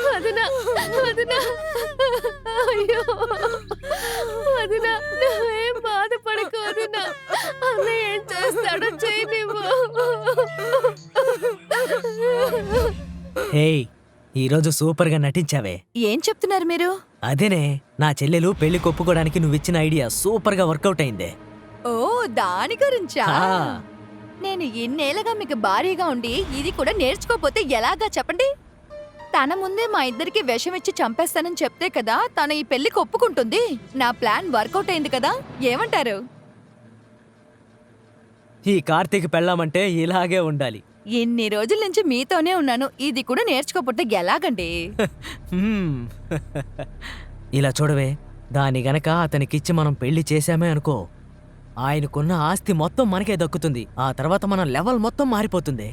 వదినా, వదినా, అయ్యో వదినా, నువ్వేం బాధపడకు వదినా. అన్నయ్య ఏం చేస్తాడో చేయనివ్వు. హేయ్, ఈరోజు సూపర్గా నటించావే. ఏం చెప్తున్నారు మీరు? అదేనే, నా చెల్లెలు పెళ్లి కొప్పుకోవడానికి నువ్విచ్చిన ఐడియా సూపర్గా వర్కౌట్ అయిందే. ఓ, దాని గురించా? ఆ. నేను ఇన్నేళ్ళగా మీకు భారీగా ఉండి ఇది కూడా నేర్చుకోపోతే ఎలాగా చెప్పండి? తన ముందే మా ఇద్దరికి విషం ఇచ్చి చంపేస్తానని చెప్తే కదా తన ఈ పెళ్లికి ఒప్పుకుంటుంది. నా ప్లాన్ వర్కౌట్ అయింది కదా, ఏమంటారు? ఈ కార్తీక్ పెళ్ళామంటే ఇలాగే ఉండాలి. ఇన్ని రోజుల నుంచి మీతోనే ఉన్నాను, ఇది కూడా నేర్చుకోపోతే ఎలాగండి? హ్మ్. ఇలా చూడవే, దాని గనక అతనికిచ్చి మనం పెళ్లి చేశామే అనుకో, ఆయనకున్న ఆస్తి మొత్తం మనకే దక్కుతుంది. ఆ తర్వాత మన లెవెల్ మొత్తం మారిపోతుంది.